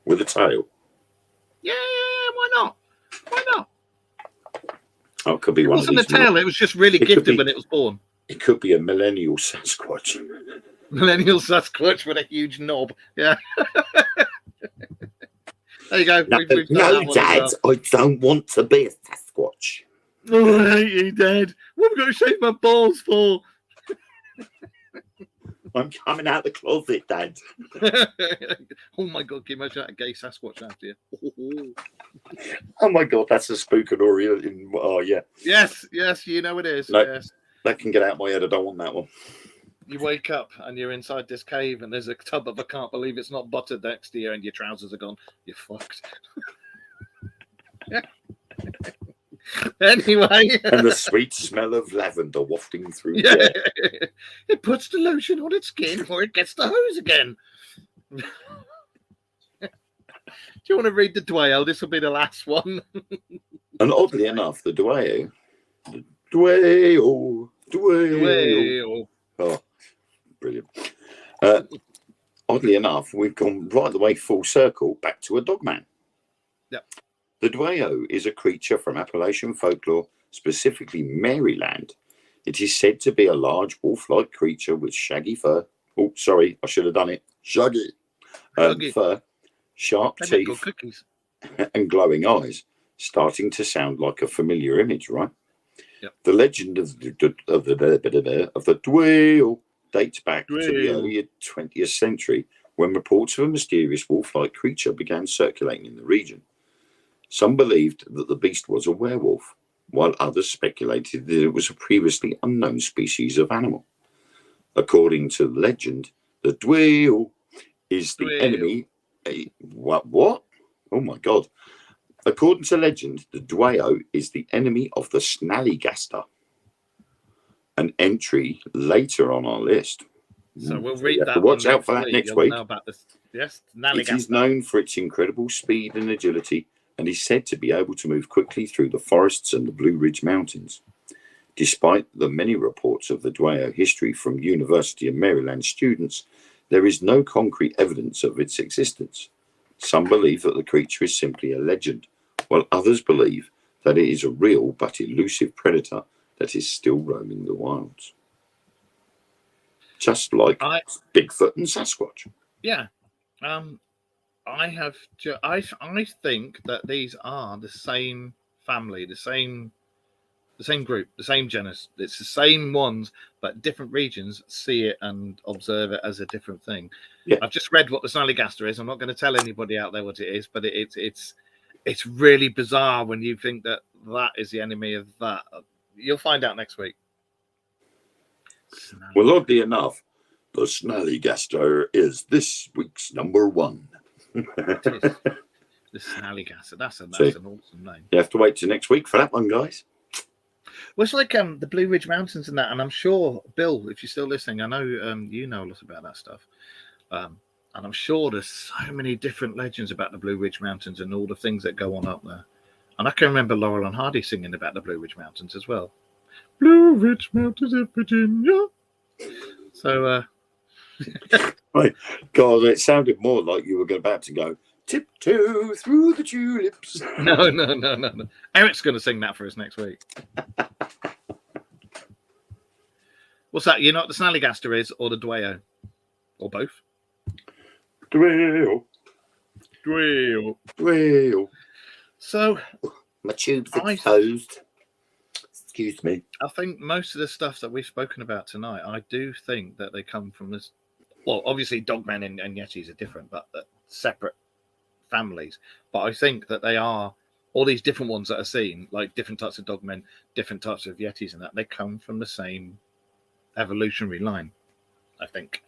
with a tail?
Yeah. Why not?
Oh, it could be
it
one
wasn't
of
a
these.
tail. It was just really gifted when it was born.
It could be a millennial Sasquatch.
Millennial Sasquatch with a huge knob. Yeah. There you go.
No, Dad, I don't want to be a Sasquatch.
Oh, I hate you, Dad. What am I going to shave my balls for?
I'm coming out the closet, Dad.
Oh my God, can you imagine that gay Sasquatch after you?
Oh my God, that's a Spookadoria. Oh, yeah.
Yes, you know it is.
No,
yes.
That can get out of my head. I don't want that one.
You wake up and you're inside this cave and there's a tub of I can't believe it's not butter next to you and your trousers are gone. You're fucked. Anyway.
And the sweet smell of lavender wafting through the air.
It puts the lotion on its skin or it gets the hose again. Do you want to read the Dwayal? This will be the last one.
And oddly enough, the Dwayal. Oh, brilliant. Oddly enough, we've gone right the way full circle back to a dogman.
Yep.
The Dwayal is a creature from Appalachian folklore, specifically Maryland. It is said to be a large wolf-like creature with shaggy fur. Oh, sorry, I should have done it. Shaggy. Fur, sharp teeth, and glowing eyes. Starting to sound like a familiar image, right?
Yep.
The legend of the Dwayal dates back to the early 20th century, when reports of a mysterious wolf-like creature began circulating in the region. Some believed that the beast was a werewolf, while others speculated that it was a previously unknown species of animal. According to legend, the Dwayal is the enemy. What? Oh my God. According to legend, the Dwayal is the enemy of the Snallygaster, an entry later on our list.
So we'll read that.
Watch out for that next week.
Know about this. Yes,
it is known for its incredible speed and agility, and is said to be able to move quickly through the forests and the Blue Ridge Mountains. Despite the many reports of the Dwayal history from University of Maryland students, there is no concrete evidence of its existence. Some believe that the creature is simply a legend, while others believe that it is a real but elusive predator that is still roaming the wilds. Just like Bigfoot and Sasquatch.
Yeah. I think that these are the same family, the same group, the same genus. It's the same ones, but different regions see it and observe it as a different thing.
Yeah.
I've just read what the Snallygaster is. I'm not going to tell anybody out there what it is, but it's really bizarre when you think that is the enemy of that. You'll find out next week.
Well, oddly enough, the Snallygaster is this week's number one.
The Snallygaster. That's an awesome name.
You have to wait till next week for that one, guys.
Well, it's like the Blue Ridge Mountains and that, and I'm sure, Bill, if you're still listening, I know you know a lot about that stuff. And I'm sure there's so many different legends about the Blue Ridge Mountains and all the things that go on up there. And I can remember Laurel and Hardy singing about the Blue Ridge Mountains as well. Blue Ridge Mountains of Virginia. So,
right. God, it sounded more like you were about to go tiptoe through the tulips.
No. Eric's going to sing that for us next week. What's that? You know what the Snallygaster is, or the Dwayal, or both?
Dwayal.
So,
my tube's exposed. Excuse me.
I think most of the stuff that we've spoken about tonight, I do think that they come from this. Well, obviously, Dogmen and Yetis are different, but separate families. But I think that they are all these different ones that are seen, like different types of Dogmen, different types of Yetis, and that they come from the same evolutionary line. I think.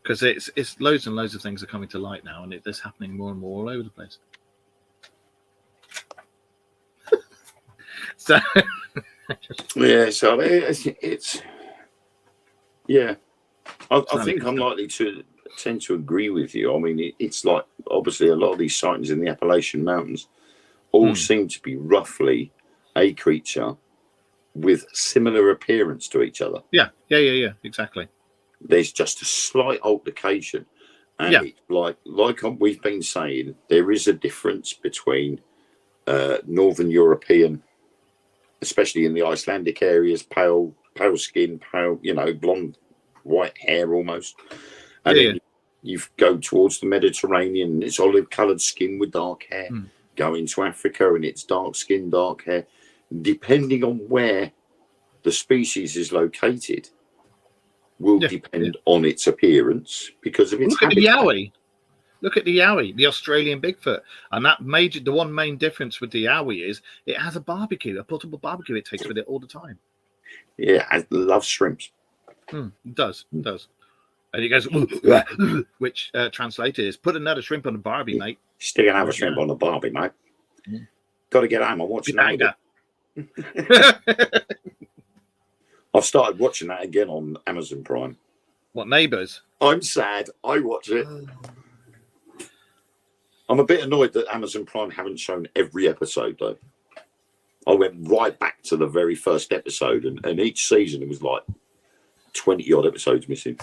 because it's loads and loads of things are coming to light now, and it's happening more and more all over the place. So
yeah, so it's yeah. I think I'm likely to tend to agree with you. I mean, it's like obviously a lot of these sightings in the Appalachian Mountains all seem to be roughly a creature with similar appearance to each other.
Yeah, exactly.
There's just a slight altercation, and it's like we've been saying, there is a difference between Northern European, especially in the Icelandic areas, pale skin, pale, blonde, white hair almost, and then you go towards the Mediterranean, it's olive-coloured skin with dark hair. Go into Africa, and it's dark skin, dark hair. Depending on where the species is located, will depend on its appearance because of its
habitat. Look at the Yowie, the Australian Bigfoot, and the one main difference with the Yowie is it has a portable barbecue it takes with it all the time.
Yeah, I love shrimps.
It does. And he goes, which translated is put another shrimp on the barbie, mate.
Still gonna have a shrimp on the barbie, mate. Got to get home. I'm watching that. I've started watching that again on Amazon Prime.
What, Neighbours?
I'm sad. I watch it. I'm a bit annoyed that Amazon Prime haven't shown every episode, though. I went right back to the very first episode, and each season it was like 20-odd episodes missing.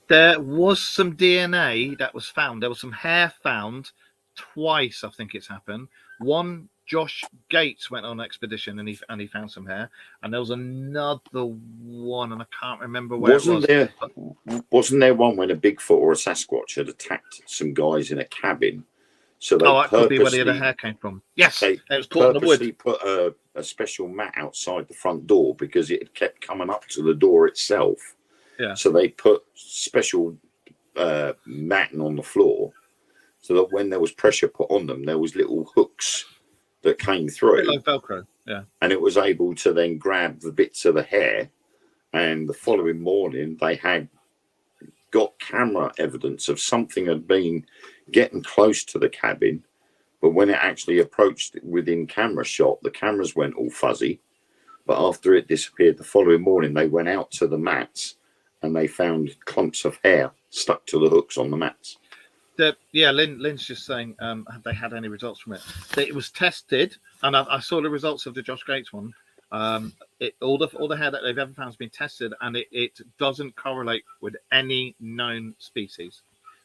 There was some DNA that was found. There was some hair found twice, I think it's happened. One, Josh Gates went on an expedition and he found some hair, and there was another one, and I can't remember where
Wasn't there one when a Bigfoot or a Sasquatch had attacked some guys in a cabin? So
that could be where the other hair came from. Yes, it was caught in the wood.
They put a special mat outside the front door because it kept coming up to the door itself.
Yeah.
So they put special matting on the floor so that when there was pressure put on them, there was little hooks that came through.
Like Velcro, yeah.
And it was able to then grab the bits of the hair. And the following morning, they had got camera evidence of something had been getting close to the cabin. But when it actually approached within camera shot, the cameras went all fuzzy. But after it disappeared the following morning, they went out to the mats and they found clumps of hair stuck to the hooks on the mats.
Lynn's just saying, have they had any results from it? It was tested, and I saw the results of the Josh Gates one. All the hair that they've ever found has been tested, and it doesn't correlate with any known species.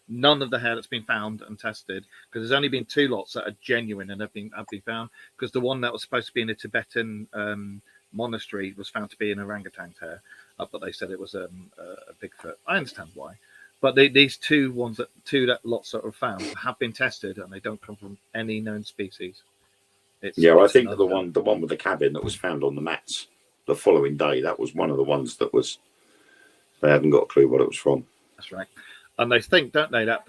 None of the hair that's been found and tested, because there's only been 2 lots that are genuine and have been found. Because the one that was supposed to be in a Tibetan monastery was found to be an orangutan's hair, but they said it was a Bigfoot. I understand why. But these two lots that are found have been tested, and they don't come from any known species. I
think the one with the cabin that was found on the mats the following day, that was one of the ones that was. They haven't got a clue what it was from.
That's right, and they think, don't they, that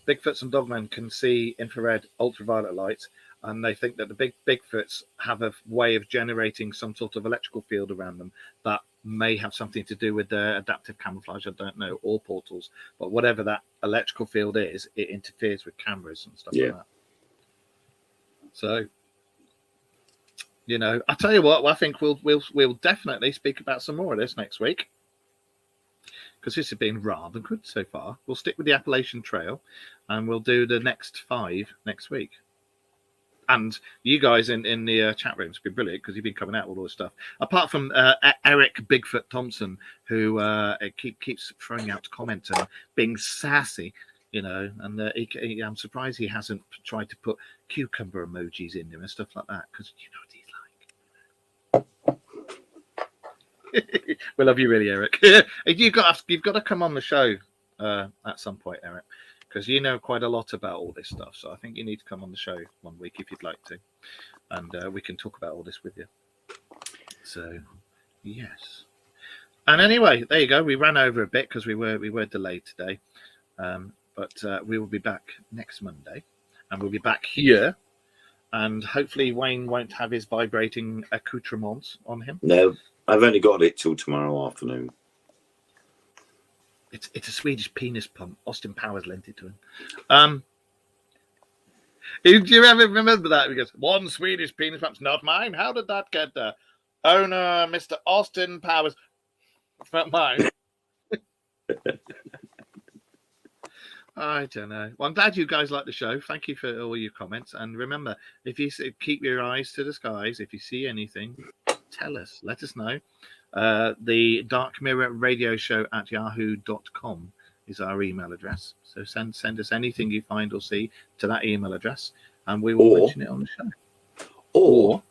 Bigfoots and Dogmen can see infrared, ultraviolet light, and they think that the Bigfoots have a way of generating some sort of electrical field around them that may have something to do with their adaptive camouflage, I don't know, or portals, but whatever that electrical field is, it interferes with cameras and stuff like that. So, I tell you what, I think we'll definitely speak about some more of this next week, because this has been rather good so far. We'll stick with the Appalachian Trail, and we'll do the next 5 next week. And you guys in the chat rooms have been brilliant, because you've been coming out with all this stuff. Apart from Eric Bigfoot Thompson, who keeps throwing out comments and being sassy, and I'm surprised he hasn't tried to put cucumber emojis in there and stuff like that, because you know what he's like. We love you, really, Eric. You've got to come on the show at some point, Eric, because you know quite a lot about all this stuff. So I think you need to come on the show one week if you'd like to, and we can talk about all this with you. So, yes. And anyway, there you go. We ran over a bit because we were delayed today, but we will be back next Monday, and we'll be back here. And hopefully Wayne won't have his vibrating accoutrements on him.
No, I've only got it till tomorrow afternoon.
It's a Swedish penis pump. Austin Powers lent it to him. Do you ever remember that? Because one Swedish penis pump's not mine. How did that get there? Owner, Mr. Austin Powers. It's not mine. I don't know. Well, I'm glad you guys like the show. Thank you for all your comments. And remember, if you keep your eyes to the skies, if you see anything, tell us. Let us know. The Dark Mirror Radio Show at yahoo.com is our email address. So send us anything you find or see to that email address, and we will mention it on the show.
Or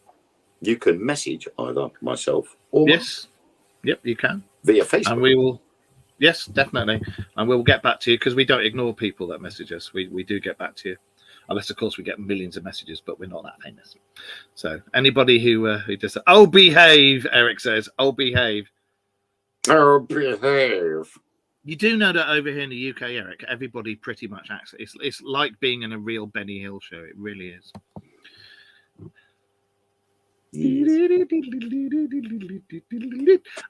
you can message either myself or
Yep, you can
via Facebook.
And we will. Yes, definitely. And we'll get back to you because we don't ignore people that message us. We do get back to you. Unless, of course, we get millions of messages, but we're not that famous. So anybody who just, oh, behave, Eric says, oh, behave.
Oh, behave.
You do know that over here in the UK, Eric, everybody pretty much acts. It's like being in a real Benny Hill show. It really is. Yes.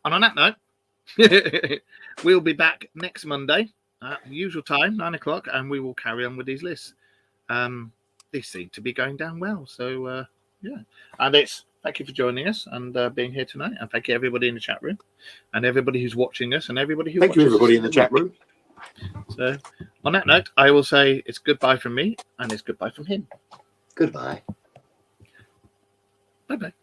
And on that note, we'll be back next Monday at the usual time, 9 o'clock, and we will carry on with these lists. These seem to be going down well. So, yeah. And thank you for joining us and being here tonight. And thank you, everybody in the chat room and everybody who's watching us and everybody who
Thank you, everybody in the chat room.
So, on that note, I will say it's goodbye from me and it's goodbye from him.
Goodbye.
Bye-bye.